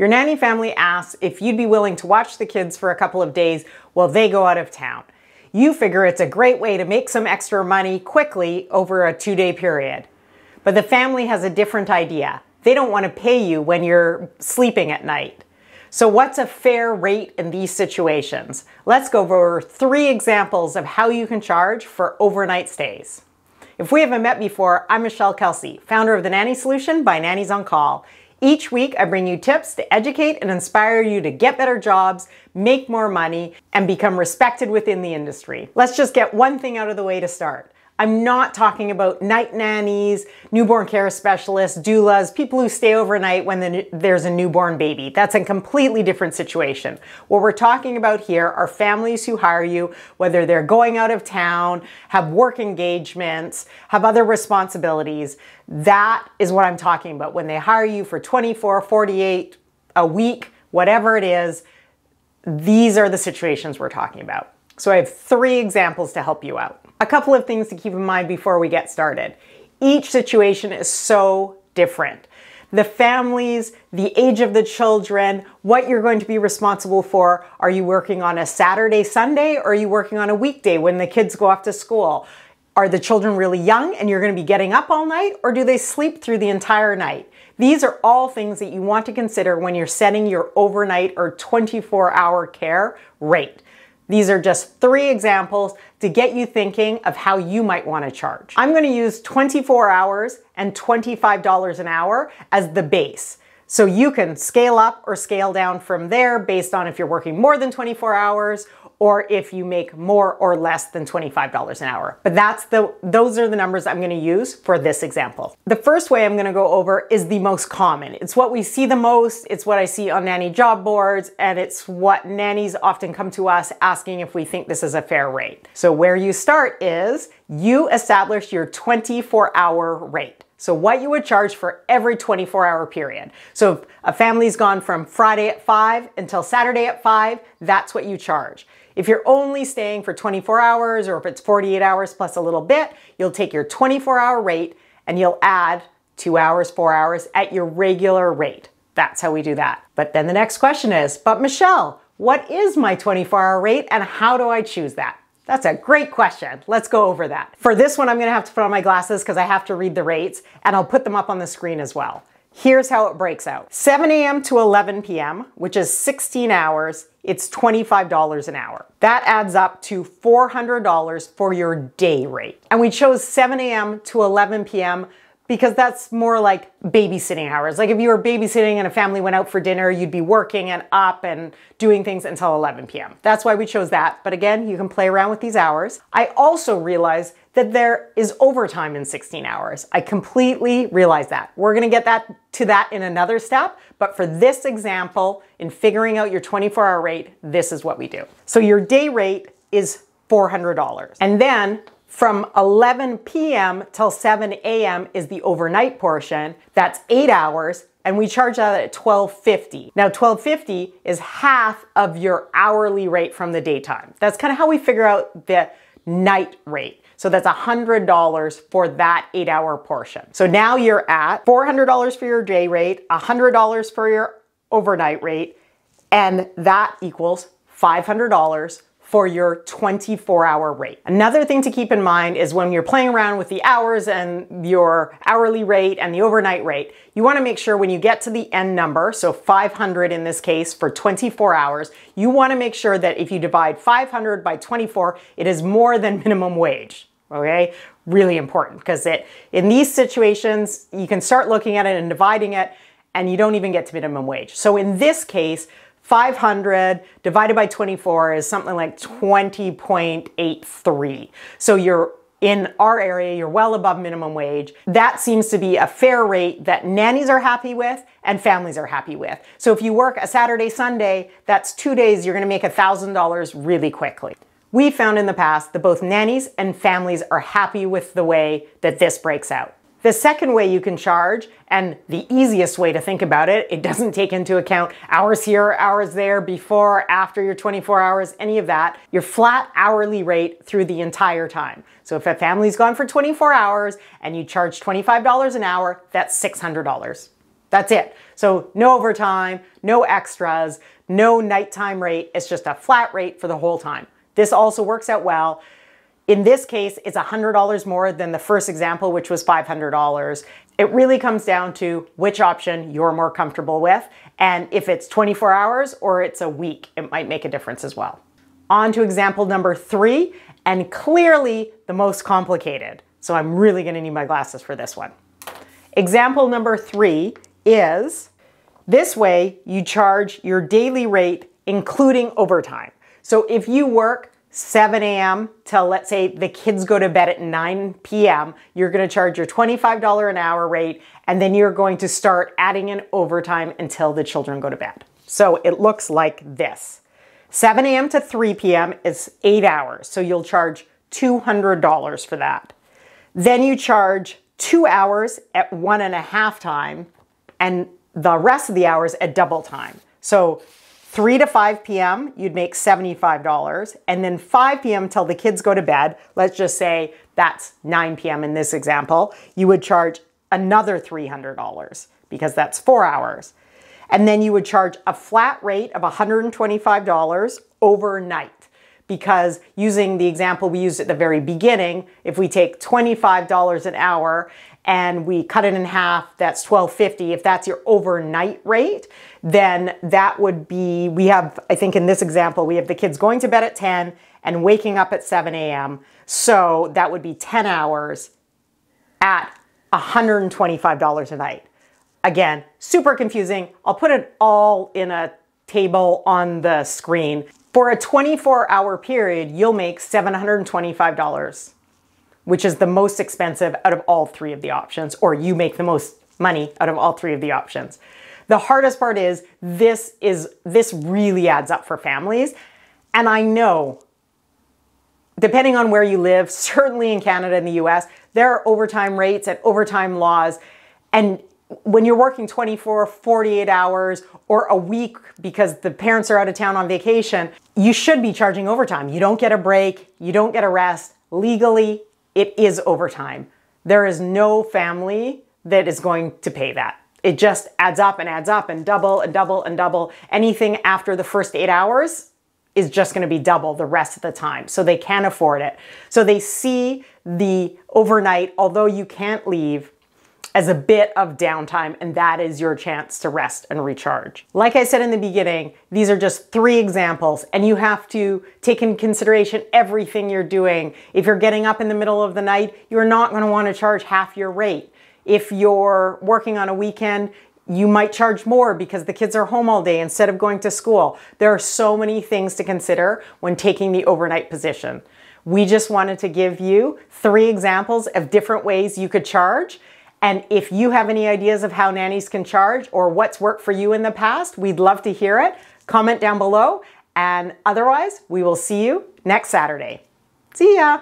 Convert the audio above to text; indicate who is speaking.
Speaker 1: Your nanny family asks if you'd be willing to watch the kids for a couple of days while they go out of town. You figure it's a great way to make some extra money quickly over a 2-day period. But the family has a different idea. They don't want to pay you when you're sleeping at night. So what's a fair rate in these situations? Let's go over 3 examples of how you can charge for overnight stays. If we haven't met before, I'm Michelle Kelsey, founder of The Nanny Solution by Nannies on Call. Each week, I bring you tips to educate and inspire you to get better jobs, make more money, and become respected within the industry. Let's just get one thing out of the way to start. I'm not talking about night nannies, newborn care specialists, doulas, people who stay overnight when there's a newborn baby. That's a completely different situation. What we're talking about here are families who hire you, whether they're going out of town, have work engagements, have other responsibilities. That is what I'm talking about. When they hire you for 24, 48, a week, whatever it is, these are the situations we're talking about. So I have 3 examples to help you out. A couple of things to keep in mind before we get started. Each situation is so different. The families, the age of the children, what you're going to be responsible for. Are you working on a Saturday, Sunday, or are you working on a weekday when the kids go off to school? Are the children really young and you're going to be getting up all night, or do they sleep through the entire night? These are all things that you want to consider when you're setting your overnight or 24-hour care rate. These are just 3 examples to get you thinking of how you might want to charge. I'm going to use 24 hours and $25 an hour as the base. So you can scale up or scale down from there based on if you're working more than 24 hours or if you make more or less than $25 an hour. But those are the numbers I'm going to use for this example. The first way I'm going to go over is the most common. It's what we see the most, it's what I see on nanny job boards, and it's what nannies often come to us asking if we think this is a fair rate. So where you start is you establish your 24-hour rate. So what you would charge for every 24-hour period. So if a family's gone from Friday at 5 until Saturday at 5, that's what you charge. If you're only staying for 24 hours or if it's 48 hours plus a little bit, you'll take your 24-hour rate and you'll add 2 hours, 4 hours at your regular rate. That's how we do that. But then the next question is, but Michelle, what is my 24-hour rate and how do I choose that? That's a great question. Let's go over that. For this one, I'm going to have to put on my glasses because I have to read the rates, and I'll put them up on the screen as well. Here's how it breaks out. 7 a.m. to 11 p.m., which is 16 hours, it's $25 an hour. That adds up to $400 for your day rate. And we chose 7 a.m. to 11 p.m. because that's more like babysitting hours. Like if you were babysitting and a family went out for dinner, you'd be working and up and doing things until 11 p.m. That's why we chose that. But again, you can play around with these hours. I also realized that there is overtime in 16 hours. I completely realized that. We're gonna get to that in another step, but for this example, in figuring out your 24-hour rate, this is what we do. So your day rate is $400. And then from 11 p.m. till 7 a.m. is the overnight portion. That's 8 hours, and we charge that at $12.50. Now, $12.50 is half of your hourly rate from the daytime. That's kind of how we figure out the night rate. So that's $100 for that 8-hour portion. So now you're at $400 for your day rate, $100 for your overnight rate, and that equals $500 for your 24-hour rate. Another thing to keep in mind is when you're playing around with the hours and your hourly rate and the overnight rate, you want to make sure when you get to the end number, so 500 in this case for 24 hours, you want to make sure that if you divide 500 by 24, it is more than minimum wage. Okay? Really important because in these situations, you can start looking at it and dividing it and you don't even get to minimum wage. So in this case, 500 divided by 24 is something like 20.83. So you're in our area, you're well above minimum wage. That seems to be a fair rate that nannies are happy with and families are happy with. So if you work a Saturday, Sunday, that's 2 days, you're gonna make $1,000 really quickly. We found in the past that both nannies and families are happy with the way that this breaks out. The second way you can charge, and the easiest way to think about it, it doesn't take into account hours here, hours there, before, after your 24 hours, any of that, your flat hourly rate through the entire time. So if a family's gone for 24 hours and you charge $25 an hour, that's $600. That's it. So no overtime, no extras, no nighttime rate. It's just a flat rate for the whole time. This also works out well. In this case, it's $100 more than the first example, which was $500. It really comes down to which option you're more comfortable with. And if it's 24 hours or it's a week, it might make a difference as well. On to example number 3, and clearly the most complicated. So I'm really going to need my glasses for this one. Example number 3 is, this way you charge your daily rate including overtime. So if you work 7 a.m. till, let's say, the kids go to bed at 9 p.m., you're going to charge your $25 an hour rate, and then you're going to start adding in overtime until the children go to bed. So it looks like this. 7 a.m. to 3 p.m. is 8 hours, so you'll charge $200 for that. Then you charge 2 hours at 1.5 time, and the rest of the hours at double time. So 3 to 5 p.m., you'd make $75, and then 5 p.m. till the kids go to bed, let's just say that's 9 p.m. in this example, you would charge another $300 because that's 4 hours. And then you would charge a flat rate of $125 overnight, because using the example we used at the very beginning, if we take $25 an hour and we cut it in half, that's $12.50. If that's your overnight rate, then that would be, we have, I think in this example, we have the kids going to bed at 10 and waking up at 7 a.m. So that would be 10 hours at $125 a night. Again, super confusing. I'll put it all in a table on the screen. For a 24-hour period, you'll make $725. Which is the most expensive out of all 3 of the options, or you make the most money out of all 3 of the options. The hardest part is this really adds up for families. And I know, depending on where you live, certainly in Canada and the US, there are overtime rates and overtime laws. And when you're working 24, 48 hours or a week because the parents are out of town on vacation, you should be charging overtime. You don't get a break, you don't get a rest. Legally, it is overtime. There is no family that is going to pay that. It just adds up and double and double and double. Anything after the first 8 hours is just going to be double the rest of the time. So they can't afford it. So they see the overnight, although you can't leave, as a bit of downtime, and that is your chance to rest and recharge. Like I said in the beginning, these are just 3 examples, and you have to take into consideration everything you're doing. If you're getting up in the middle of the night, you're not going to want to charge half your rate. If you're working on a weekend, you might charge more because the kids are home all day instead of going to school. There are so many things to consider when taking the overnight position. We just wanted to give you 3 examples of different ways you could charge. And if you have any ideas of how nannies can charge or what's worked for you in the past, we'd love to hear it. Comment down below. And otherwise, we will see you next Saturday. See ya.